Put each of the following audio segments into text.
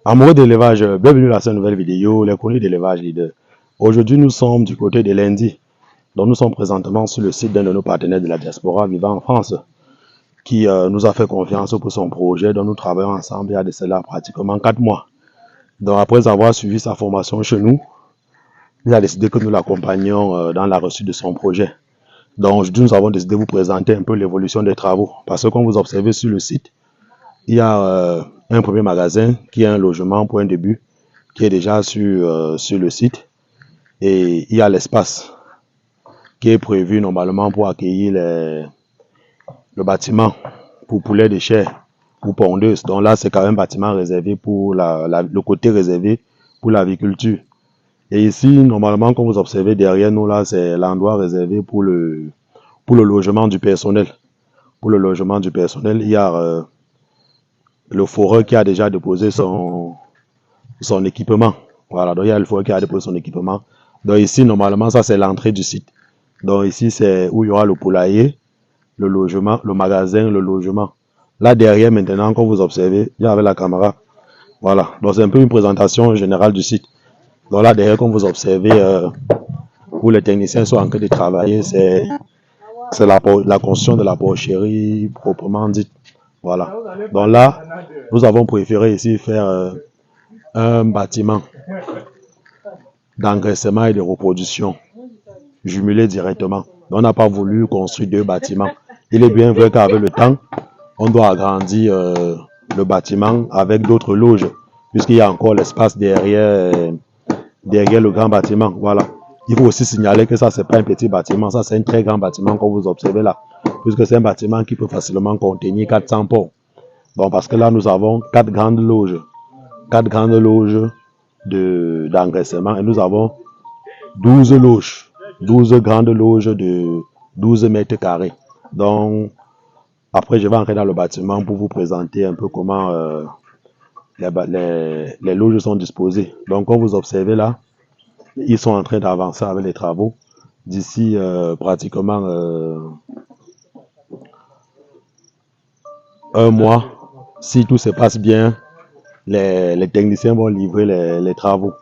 Amoureux d'élevage, bienvenue à cette nouvelle vidéo, les chroniques d'élevage leader. Aujourd'hui, nous sommes du côté de Lundi. Donc, nous sommes présentement sur le site d'un de nos partenaires de la diaspora vivant en France, qui nous a fait confiance pour son projet. Donc, nous travaillons ensemble il y a de cela pratiquement 4 mois. Donc, après avoir suivi sa formation chez nous, il a décidé que nous l'accompagnions dans la reçue de son projet. Donc, aujourd'hui, nous avons décidé de vous présenter un peu l'évolution des travaux. Parce que, comme vous observez sur le site, il y a un premier magasin qui est un logement pour un début, qui est déjà sur le site. Et il y a l'espace qui est prévu normalement pour accueillir le bâtiment pour poulet de chair ou pondeuse. Donc là, c'est quand même un bâtiment réservé pour le côté réservé pour l'aviculture. Et ici, normalement, comme vous observez derrière nous, là, c'est l'endroit réservé pour le logement du personnel. Pour le logement du personnel, il y a le foreur qui a déjà déposé son équipement. Voilà, donc il y a le foreur qui a déposé son équipement. Donc ici, normalement, ça, c'est l'entrée du site. Donc ici, c'est où il y aura le poulailler, le logement, le magasin, le logement. Là derrière, maintenant, comme vous observez, il y avait la caméra. Voilà, donc c'est un peu une présentation générale du site. Donc là derrière, comme vous observez, où les techniciens sont en train de travailler, c'est la construction de la porcherie proprement dite. Voilà. Donc là, nous avons préféré ici faire un bâtiment d'engraissement et de reproduction jumelé directement. Donc, on n'a pas voulu construire deux bâtiments. Il est bien vrai qu'avec le temps, on doit agrandir le bâtiment avec d'autres loges, puisqu'il y a encore l'espace derrière le grand bâtiment. Voilà. Il faut aussi signaler que ça, c'est pas un petit bâtiment, ça, c'est un très grand bâtiment comme vous observez là, puisque c'est un bâtiment qui peut facilement contenir 400 porcs. Donc, parce que là, nous avons quatre grandes loges d'engraissement et nous avons 12 loges, 12 grandes loges de 12 mètres carrés. Donc, après, je vais entrer dans le bâtiment pour vous présenter un peu comment les loges sont disposées. Donc, comme vous observez là, ils sont en train d'avancer avec les travaux. D'ici pratiquement un mois, si tout se passe bien, les techniciens vont livrer les travaux.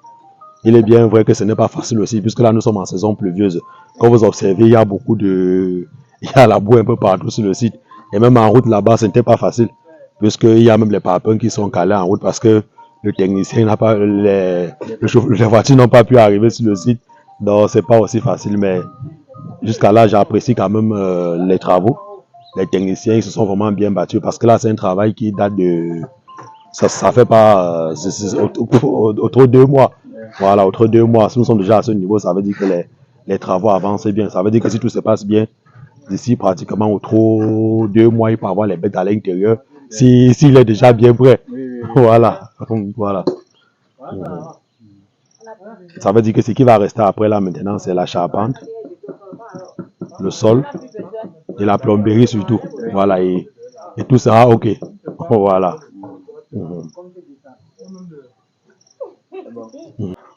Il est bien vrai que ce n'est pas facile aussi, puisque là, nous sommes en saison pluvieuse. Comme vous observez, il y a il y a la boue un peu partout sur le site. Et même en route là-bas, ce n'était pas facile, puisqu'il y a même les parpaings qui sont calés en route parce que le technicien n'a pas, les voitures n'ont pas pu arriver sur le site. Donc, c'est pas aussi facile, mais jusqu'à là, j'apprécie quand même les travaux. Les techniciens, ils se sont vraiment bien battus parce que là, c'est un travail qui date de, ça fait pas autour de 2 mois. Voilà, autour de 2 mois. Si nous sommes déjà à ce niveau, ça veut dire que les travaux avancent bien. Ça veut dire que si tout se passe bien, d'ici pratiquement autour de 2 mois, il peut avoir les bêtes à l'intérieur. S'il est déjà bien prêt. Voilà. Voilà. Ça veut dire que ce qui va rester après là maintenant, c'est la charpente, le sol et la plomberie surtout. Voilà. Et tout sera OK. Voilà.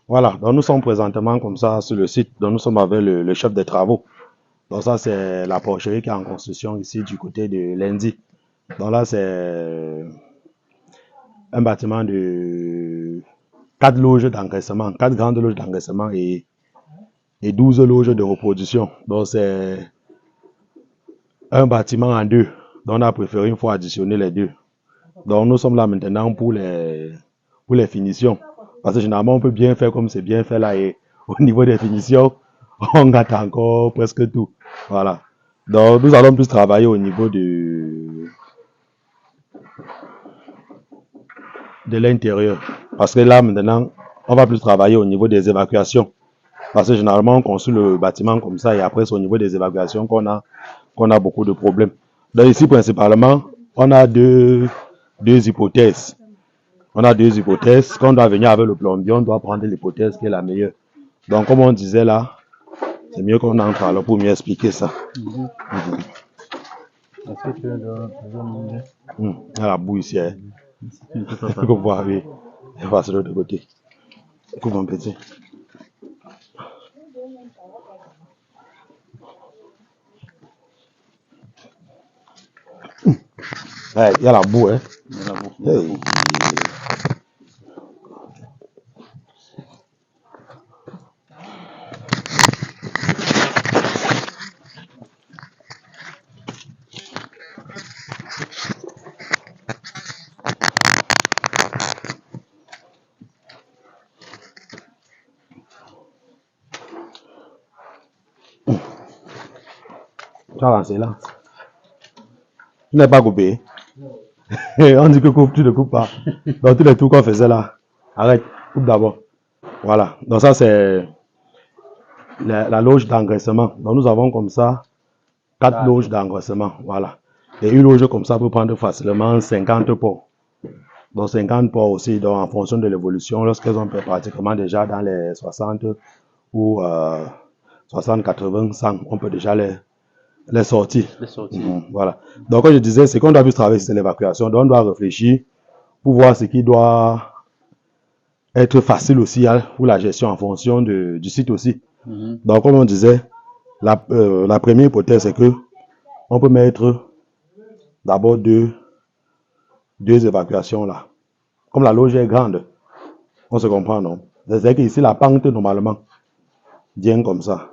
Voilà, donc nous sommes présentement comme ça sur le site. Donc nous sommes avec le chef des travaux. Donc ça c'est la porcherie qui est en construction ici du côté de Lundi. Donc là c'est un bâtiment de 4 loges d'engraissement, 4 grandes loges d'engraissement et 12 loges de reproduction. Donc c'est un bâtiment en deux. Donc on a préféré une fois additionner les deux. Donc nous sommes là maintenant pour les finitions. Parce que généralement, on peut bien faire comme c'est bien fait là. Et au niveau des finitions, on gâte encore presque tout. Voilà. Donc nous allons plus travailler au niveau de l'intérieur. Parce que là, maintenant, on va plus travailler au niveau des évacuations. Parce que généralement, on construit le bâtiment comme ça et après, c'est au niveau des évacuations qu'on a beaucoup de problèmes. Donc ici, principalement, on a deux hypothèses. On a deux hypothèses. Quand on doit venir avec le plombier, on doit prendre l'hypothèse qui est la meilleure. Donc, comme on disait là, c'est mieux qu'on entre alors pour mieux expliquer ça. Est-ce que tu as Il y a la boue ici. Hein. Vous voyez, je passe de l'autre côté. Coupe mon petit. Ouais, il y a la boue. Hein. Hey. Tu as lancé là. Tu n'es pas coupé. On dit que coupe, tu ne coupes pas. Donc tous les tours qu'on faisait là, arrête, coupe d'abord. Voilà. Donc ça c'est la loge d'engraissement. Donc nous avons comme ça 4 loges d'engraissement. Voilà. Et une loge comme ça peut prendre facilement 50 pots. Donc 50 pots aussi, donc en fonction de l'évolution, lorsqu'elles ont pratiquement déjà dans les 60 ou 60, 80, 100, on peut déjà les sortir. Voilà. Donc comme je disais, ce qu'on doit plus travailler, c'est l'évacuation. Donc on doit réfléchir pour voir ce qui doit être facile aussi pour la gestion en fonction du site aussi. Donc comme on disait, la première hypothèse, c'est que on peut mettre d'abord deux évacuations là. Comme la loge est grande, on se comprend, non? C'est-à-dire qu'ici, la pente, normalement, vient comme ça.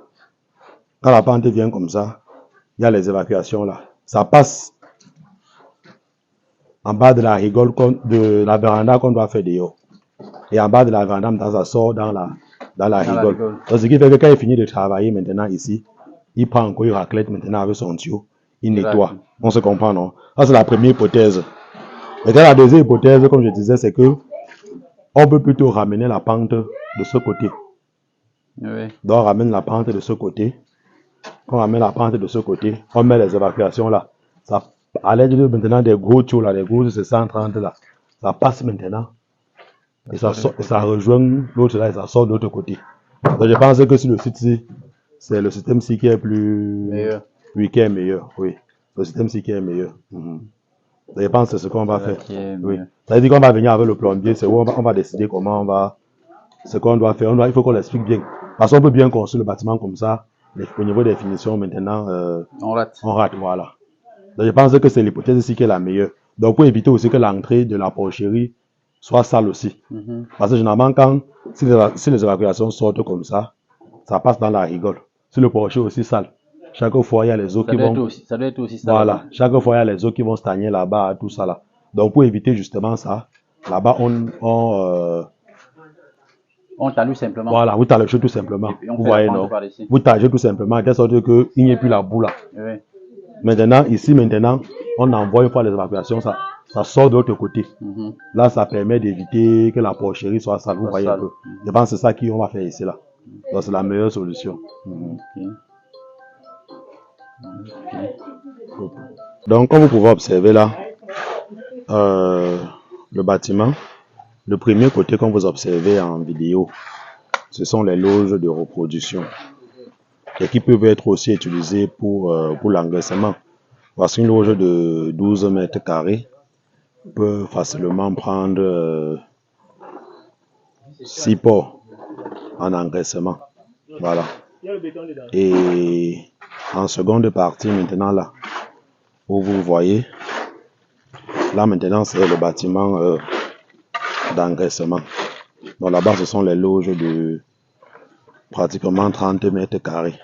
Quand la pente vient comme ça, il y a les évacuations là. Ça passe en bas de la rigole, de la véranda qu'on doit faire dehors. Et en bas de la véranda, ça sort dans la rigole. Donc, ce qui fait que quand il finit de travailler maintenant ici, il prend encore une raclette maintenant avec son tuyau, il nettoie. On se comprend, non? Ça, c'est la première hypothèse. Et la deuxième hypothèse, comme je disais, c'est que on peut plutôt ramener la pente de ce côté. Oui. Donc, on ramène la pente de ce côté. Quand on ramène la pente de ce côté, on met les évacuations là. Ça, à l'aide de maintenant des gros tuyaux là, des gros de 130 là, ça passe maintenant. Et ça rejoint l'autre là et ça sort de l'autre côté. Donc, je pense que sur le site-ci, c'est le système-ci qui est plus meilleur. Oui, qui est meilleur. Oui. Le système-ci qui est meilleur. Je pense que c'est ce qu'on va faire. Oui. Ça veut dire qu'on va venir avec le plombier, c'est où on va décider comment on va, ce qu'on doit faire. Il faut qu'on l'explique bien. Parce qu'on peut bien construire le bâtiment comme ça, mais au niveau des finitions, maintenant, on rate, voilà. Donc, je pense que c'est l'hypothèse ici qui est la meilleure. Donc, pour éviter aussi que l'entrée de la porcherie soit sale aussi. Parce que généralement, si les évacuations sortent comme ça passe dans la rigole. Si le porcher est aussi sale, chaque fois, il y a les eaux qui vont... Ça doit être aussi sale. Voilà, chaque fois, il y a les eaux qui vont stagner là-bas, tout ça là. Donc, pour éviter justement ça, là-bas, on talue simplement. Voilà, vous talugez tout simplement. Vous voyez, non? Vous talugez tout simplement, de telle sorte qu'il n'y ait plus la boue là. Oui. Maintenant, ici, on envoie une fois les évacuations, ça sort de l'autre côté. Là, ça permet d'éviter que la porcherie soit sale. Vous voyez un peu. Je pense que c'est ça qu'on va faire ici là. Donc, c'est la meilleure solution. Donc, comme vous pouvez observer là, le bâtiment, le premier côté qu'on vous observez en vidéo, ce sont les loges de reproduction et qui peuvent être aussi utilisées pour l'engraissement. Parce qu'une loge de 12 mètres carrés peut facilement prendre 6 pots en engraissement. Voilà. Et en seconde partie, maintenant là, où vous voyez, là maintenant c'est le bâtiment d'engraissement. Donc là-bas, ce sont les loges de pratiquement 30 mètres carrés.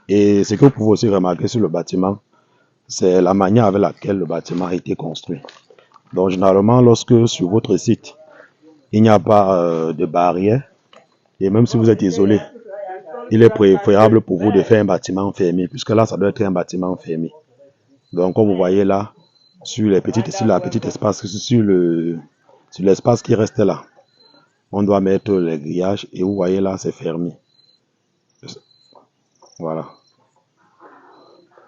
Et ce que vous pouvez aussi remarquer sur le bâtiment, c'est la manière avec laquelle le bâtiment a été construit. Donc généralement, lorsque sur votre site, il n'y a pas de barrière, et même si vous êtes isolé, il est préférable pour vous de faire un bâtiment fermé, puisque là, ça doit être un bâtiment fermé. Donc, comme vous voyez là, sur la petite espace, sur l'espace qui reste là, on doit mettre les grillages, et vous voyez là, c'est fermé. Voilà.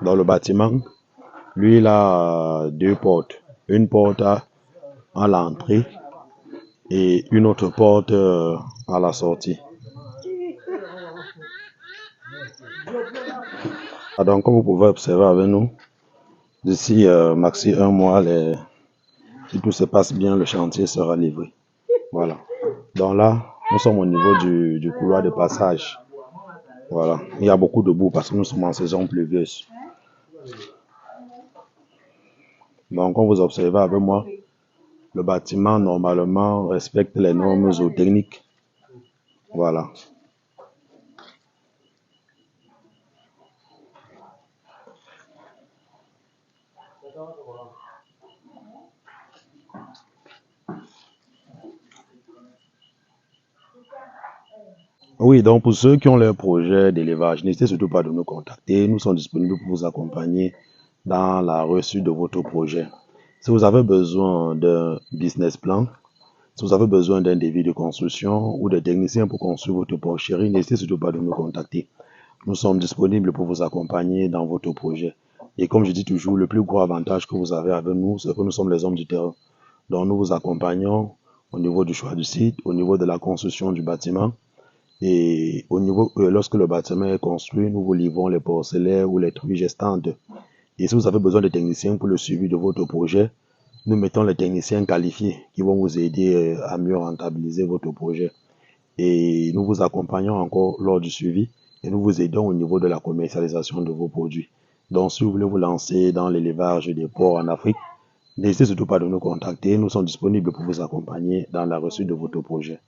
Dans le bâtiment, lui, il a deux portes. Une porte à l'entrée et une autre porte à la sortie. Donc, comme vous pouvez observer avec nous, d'ici maxi un mois, si tout se passe bien, le chantier sera livré. Voilà. Donc là, nous sommes au niveau du couloir de passage. Voilà. Il y a beaucoup de boue parce que nous sommes en saison pluvieuse. Donc, comme vous observez avec moi, le bâtiment, normalement, respecte les normes zootechniques. Voilà. Oui, donc pour ceux qui ont leur projet d'élevage, n'hésitez surtout pas de nous contacter. Nous sommes disponibles pour vous accompagner dans la reçue de votre projet. Si vous avez besoin d'un business plan, si vous avez besoin d'un devis de construction ou de techniciens pour construire votre porcherie, n'hésitez surtout pas de nous contacter. Nous sommes disponibles pour vous accompagner dans votre projet. Et comme je dis toujours, le plus gros avantage que vous avez avec nous, c'est que nous sommes les hommes du terrain. Donc nous vous accompagnons au niveau du choix du site, au niveau de la construction du bâtiment. Et au niveau, lorsque le bâtiment est construit, nous vous livrons les porcelaines ou les truies gestantes. Et si vous avez besoin de techniciens pour le suivi de votre projet, nous mettons les techniciens qualifiés qui vont vous aider à mieux rentabiliser votre projet. Et nous vous accompagnons encore lors du suivi et nous vous aidons au niveau de la commercialisation de vos produits. Donc, si vous voulez vous lancer dans l'élevage des porcs en Afrique, n'hésitez surtout pas de nous contacter. Nous sommes disponibles pour vous accompagner dans la reçue de votre projet.